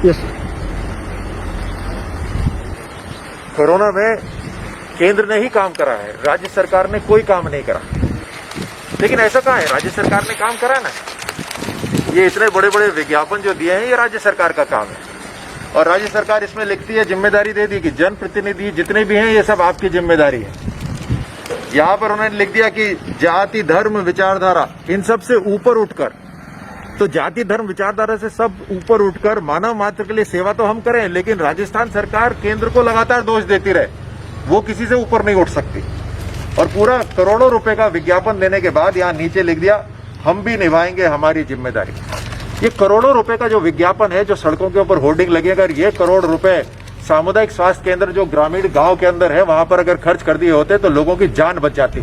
Yes. Corona में केंद्र ने ही काम करा है, राज्य सरकार ने कोई काम नहीं करा। लेकिन ऐसा कहाँ है, राज्य सरकार ने काम करा ना। ये इतने बड़े बड़े विज्ञापन जो दिए हैं ये राज्य सरकार का काम है, और राज्य सरकार इसमें लिखती है, जिम्मेदारी दे दी कि जनप्रतिनिधि जितने भी हैं ये सब आपकी जिम्मेदारी है। यहाँ पर उन्होंने लिख दिया कि जाति धर्म विचारधारा इन सब से ऊपर उठकर, तो जाति धर्म विचारधारा से सब ऊपर उठकर मानव मात्र के लिए सेवा तो हम करें, लेकिन राजस्थान सरकार केंद्र को लगातार दोष देती रहे, वो किसी से ऊपर नहीं उठ सकती। और पूरा करोड़ों रुपए का विज्ञापन देने के बाद यहाँ नीचे लिख दिया, हम भी निभाएंगे हमारी जिम्मेदारी। ये करोड़ों रुपए का जो विज्ञापन है, जो सड़कों के ऊपर होर्डिंग लगी, अगर ये करोड़ रुपए सामुदायिक स्वास्थ्य केंद्र जो ग्रामीण गांव के अंदर है वहां पर अगर खर्च कर दिए होते तो लोगों की जान बच जाती।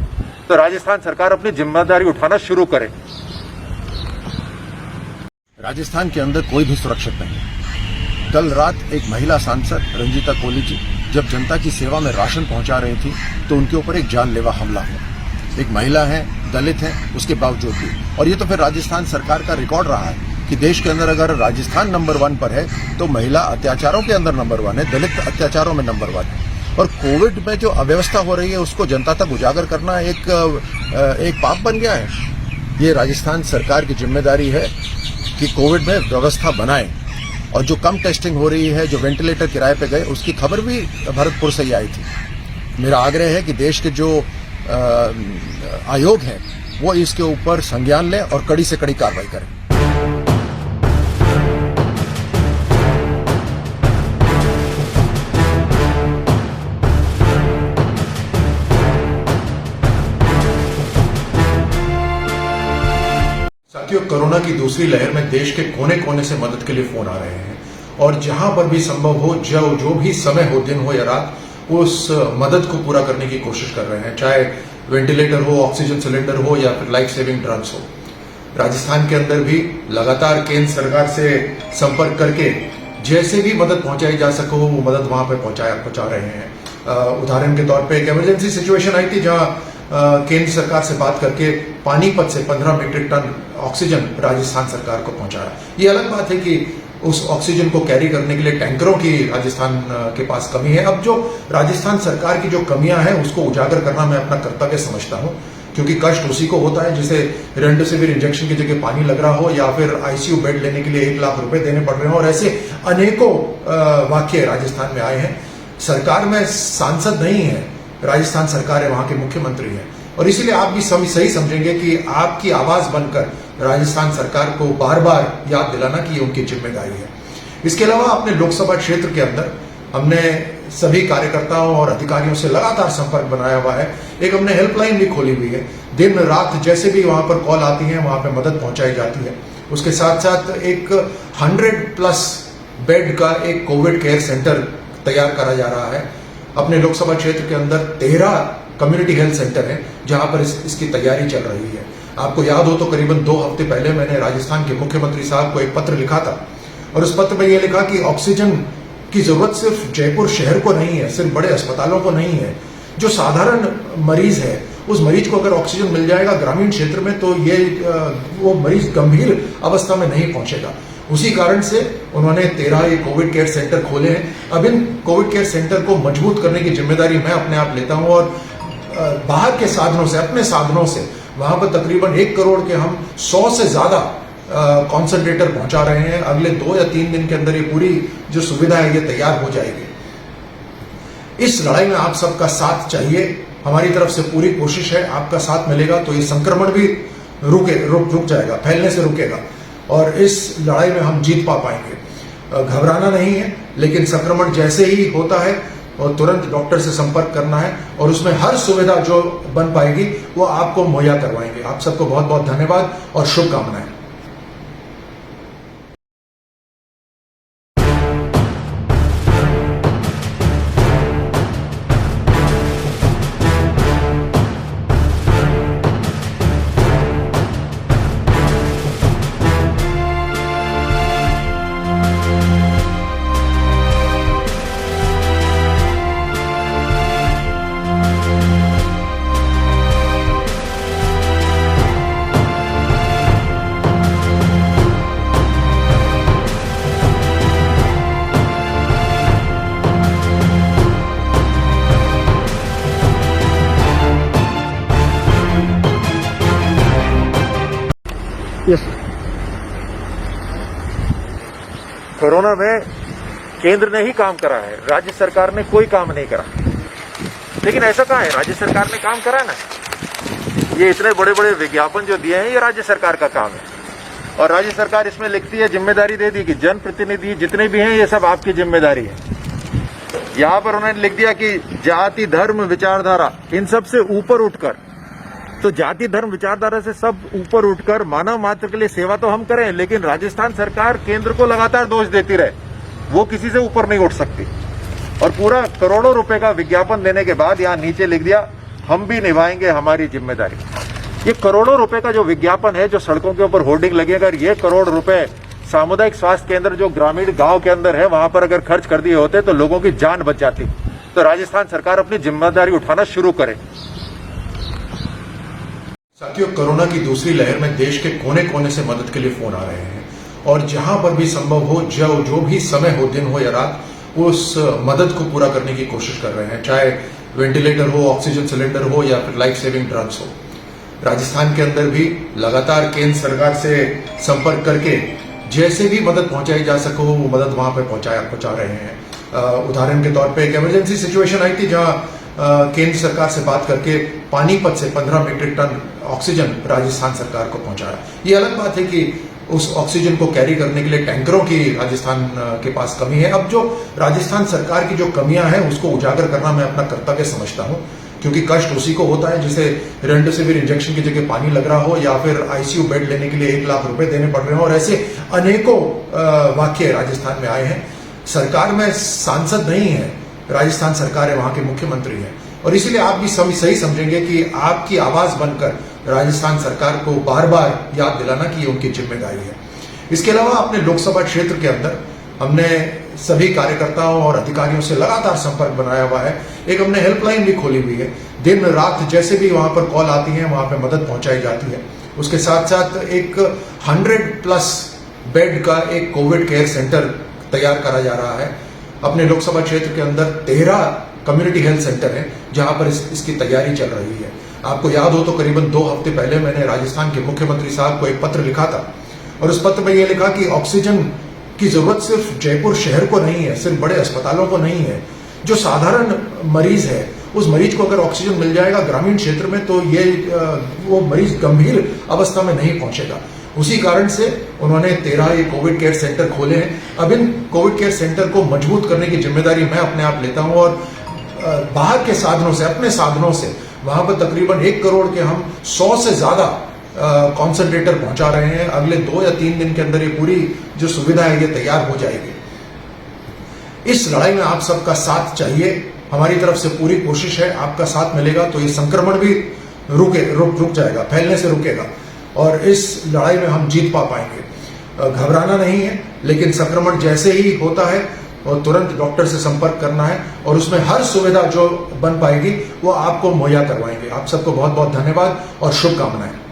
तो राजस्थान सरकार अपनी जिम्मेदारी उठाना शुरू करे। राजस्थान के अंदर कोई भी सुरक्षित नहीं है। कल रात एक महिला सांसद रंजीता कोली जी जब जनता की सेवा में राशन पहुंचा रही थी तो उनके ऊपर एक जानलेवा हमला हुआ। एक महिला है, दलित है, उसके बावजूद भी। और ये तो फिर राजस्थान सरकार का रिकॉर्ड रहा है कि देश के अंदर अगर राजस्थान नंबर 1 पर है तो महिला अत्याचारों के अंदर नंबर 1 है, दलित अत्याचारों में नंबर 1 है। और कोविड में जो अव्यवस्था हो रही है उसको जनता तक उजागर करना एक पाप बन गया है। ये राजस्थान सरकार की जिम्मेदारी है कि कोविड में व्यवस्था बनाए। और जो कम टेस्टिंग हो रही है, जो वेंटिलेटर किराए पे गए, उसकी खबर भी भरतपुर से ही आई थी। मेरा आग्रह है कि देश के जो आयोग हैं वो इसके ऊपर संज्ञान लें और कड़ी से कड़ी कार्रवाई करें। साथियों, कोरोना की दूसरी लहर में देश के कोने कोने से मदद के लिए फोन आ रहे हैं और जहां पर भी संभव हो, जो भी समय हो, दिन हो या रात, उस मदद को पूरा करने की कोशिश कर रहे हैं, चाहे वेंटिलेटर हो, ऑक्सीजन सिलेंडर हो या फिर लाइफ सेविंग ड्रग्स हो। राजस्थान के अंदर भी लगातार केंद्र सरकार से संपर्क करके जैसे भी मदद पहुंचाई जा सको वो मदद वहां पर पहुंचा रहे हैं। उदाहरण के तौर पर एक इमरजेंसी सिचुएशन आई थी जहां केंद्र सरकार से बात करके पानीपत से 15 मीट्रिक टन ऑक्सीजन राजस्थान सरकार को पहुंचाया। ये अलग बात है कि उस ऑक्सीजन को कैरी करने के लिए टैंकरों की राजस्थान के पास कमी है। अब जो राजस्थान सरकार की जो कमियां हैं उसको उजागर करना मैं अपना कर्तव्य समझता हूं, क्योंकि कष्ट उसी को होता है जिसे रेमडेसिविर इंजेक्शन की जगह पानी लग रहा हो या फिर आईसीयू बेड लेने के लिए 1 लाख रुपए देने पड़ रहे हो। और ऐसे अनेकों वाक्य राजस्थान में आए हैं। सरकार में सांसद नहीं है, राजस्थान सरकार है, वहां के मुख्यमंत्री हैं, और इसीलिए आप भी सही समझेंगे कि आपकी आवाज बनकर राजस्थान सरकार को बार बार याद दिलाना कि ये उनकी जिम्मेदारी है। इसके अलावा अपने लोकसभा क्षेत्र के अंदर हमने सभी कार्यकर्ताओं और अधिकारियों से लगातार संपर्क बनाया हुआ है। एक हमने हेल्पलाइन भी खोली हुई है। दिन रात जैसे भी वहां पर कॉल आती है वहां पर मदद पहुंचाई जाती है। उसके साथ साथ एक 100+ बेड का एक कोविड केयर सेंटर तैयार करा जा रहा है। अपने लोकसभा क्षेत्र के अंदर 13 कम्युनिटी हेल्थ सेंटर हैं जहां पर इसकी तैयारी चल रही है। आपको याद हो तो करीबन 2 हफ्ते पहले मैंने राजस्थान के मुख्यमंत्री साहब को एक पत्र लिखा था और उस पत्र में यह लिखा कि ऑक्सीजन की जरूरत सिर्फ जयपुर शहर को नहीं है, सिर्फ बड़े अस्पतालों को नहीं है। जो साधारण मरीज है उस मरीज को अगर ऑक्सीजन मिल जाएगा ग्रामीण क्षेत्र में तो वो मरीज गंभीर अवस्था में नहीं पहुंचेगा। उसी कारण से उन्होंने 13 ये कोविड केयर सेंटर खोले हैं। अब इन कोविड केयर सेंटर को मजबूत करने की जिम्मेदारी मैं अपने आप लेता हूं और बाहर के साधनों से, अपने साधनों से वहां पर तकरीबन 1 करोड़ के हम 100 से ज्यादा कॉन्सेंट्रेटर पहुंचा रहे हैं। अगले 2 या 3 दिन के अंदर ये पूरी जो सुविधा है ये तैयार हो जाएगी। इस लड़ाई में आप सबका साथ चाहिए। हमारी तरफ से पूरी कोशिश है, आपका साथ मिलेगा तो ये संक्रमण भी रुक जाएगा, फैलने से रुकेगा और इस लड़ाई में हम जीत पा पाएंगे। घबराना नहीं है, लेकिन संक्रमण जैसे ही होता है और तुरंत डॉक्टर से संपर्क करना है और उसमें हर सुविधा जो बन पाएगी वो आपको मुहैया करवाएंगे। आप सबको बहुत बहुत धन्यवाद और शुभकामनाएं। यस कोरोना में केंद्र ने ही काम करा है, राज्य सरकार ने कोई काम नहीं करा। लेकिन ऐसा कहाँ है, राज्य सरकार ने काम करा ना। ये इतने बड़े बड़े विज्ञापन जो दिए हैं, ये राज्य सरकार का काम है। और राज्य सरकार इसमें लिखती है, जिम्मेदारी दे दी कि जनप्रतिनिधि जितने भी हैं ये सब आपकी जिम्मेदारी है। यहाँ पर उन्होंने लिख दिया कि जाति धर्म विचारधारा इन सब से ऊपर उठकर, तो जाति धर्म विचारधारा से सब ऊपर उठकर मानव मात्र के लिए सेवा तो हम करें, लेकिन राजस्थान सरकार केंद्र को लगातार दोष देती रहे, वो किसी से ऊपर नहीं उठ सकती। और पूरा करोड़ों रुपए का विज्ञापन देने के बाद यहाँ नीचे लिख दिया, हम भी निभाएंगे हमारी जिम्मेदारी। ये करोड़ों रुपए का जो विज्ञापन है, जो सड़कों के ऊपर होर्डिंग लगी, अगर ये करोड़ रुपए सामुदायिक स्वास्थ्य केंद्र जो ग्रामीण गांव के अंदर है वहां पर अगर खर्च कर दिए होते तो लोगों की जान बच जाती। तो राजस्थान सरकार अपनी जिम्मेदारी उठाना शुरू करे। साथियों, कोरोना की दूसरी लहर में देश के कोने कोने से मदद के लिए फोन आ रहे हैं और जहां पर भी संभव हो, जो भी समय हो, दिन हो या रात, उस मदद को पूरा करने की कोशिश कर रहे हैं, चाहे वेंटिलेटर हो, ऑक्सीजन सिलेंडर हो या फिर लाइफ सेविंग ड्रग्स हो। राजस्थान के अंदर भी लगातार केंद्र सरकार से संपर्क करके जैसे भी मदद पहुंचाई जा सको वो मदद वहां पे पहुंचा रहे हैं। उदाहरण के तौर पे एक इमरजेंसी सिचुएशन आई थी जहां केंद्र सरकार से बात करके पानीपत से 15 मीट्रिक टन ऑक्सीजन राजस्थान सरकार को पहुंचाया। ये अलग बात है कि उस ऑक्सीजन को कैरी करने के लिए टैंकरों की राजस्थान के पास कमी है। अब जो राजस्थान सरकार की जो कमियां हैं उसको उजागर करना मैं अपना कर्तव्य समझता हूं, क्योंकि कष्ट उसी को होता है जिसे रेमडेसिविर इंजेक्शन की जगह पानी लग रहा हो या फिर आईसीयू बेड लेने के लिए 1 लाख रुपए देने पड़ रहे हो। और ऐसे अनेकों वाक्य राजस्थान में आए हैं। सरकार में सांसद नहीं है, राजस्थान सरकार है, वहां के मुख्यमंत्री हैं, और इसीलिए आप भी सही समझेंगे कि आपकी आवाज बनकर राजस्थान सरकार को बार बार याद दिलाना कि ये उनकी जिम्मेदारी है। इसके अलावा अपने लोकसभा क्षेत्र के अंदर हमने सभी कार्यकर्ताओं और अधिकारियों से लगातार संपर्क बनाया हुआ है। एक हमने हेल्पलाइन भी खोली हुई है, दिन रात जैसे भी वहां पर कॉल आती है वहां पर मदद पहुंचाई जाती है। उसके साथ साथ एक 100+ बेड का एक कोविड केयर सेंटर तैयार करा जा रहा है। अपने लोकसभा क्षेत्र के अंदर 13 कम्युनिटी हेल्थ सेंटर हैं जहां पर इसकी तैयारी चल रही है। आपको याद हो तो करीबन 2 हफ्ते पहले मैंने राजस्थान के मुख्यमंत्री साहब को एक पत्र लिखा था और उस पत्र में यह लिखा कि ऑक्सीजन की जरूरत सिर्फ जयपुर शहर को नहीं है, सिर्फ बड़े अस्पतालों को नहीं है। जो साधारण मरीज है उस मरीज को अगर ऑक्सीजन मिल जाएगा ग्रामीण क्षेत्र में तो वो मरीज गंभीर अवस्था में नहीं पहुंचेगा। उसी कारण से उन्होंने 13 ये कोविड केयर सेंटर खोले हैं। अब इन कोविड केयर सेंटर को मजबूत करने की जिम्मेदारी मैं अपने आप लेता हूं और बाहर के साधनों से, अपने साधनों से वहां पर तकरीबन 1 करोड़ के हम 100 से ज्यादा कॉन्सेंट्रेटर पहुंचा रहे हैं। अगले 2 या 3 दिन के अंदर ये पूरी जो सुविधा है ये तैयार हो जाएगी। इस लड़ाई में आप सबका साथ चाहिए, हमारी तरफ से पूरी कोशिश है। आपका साथ मिलेगा तो ये संक्रमण भी रुक जाएगा, फैलने से रुकेगा और इस लड़ाई में हम जीत पाएंगे। घबराना नहीं है, लेकिन संक्रमण जैसे ही होता है और तुरंत डॉक्टर से संपर्क करना है और उसमें हर सुविधा जो बन पाएगी वो आपको मुहैया करवाएंगे। आप सबको बहुत बहुत धन्यवाद और शुभकामनाएं।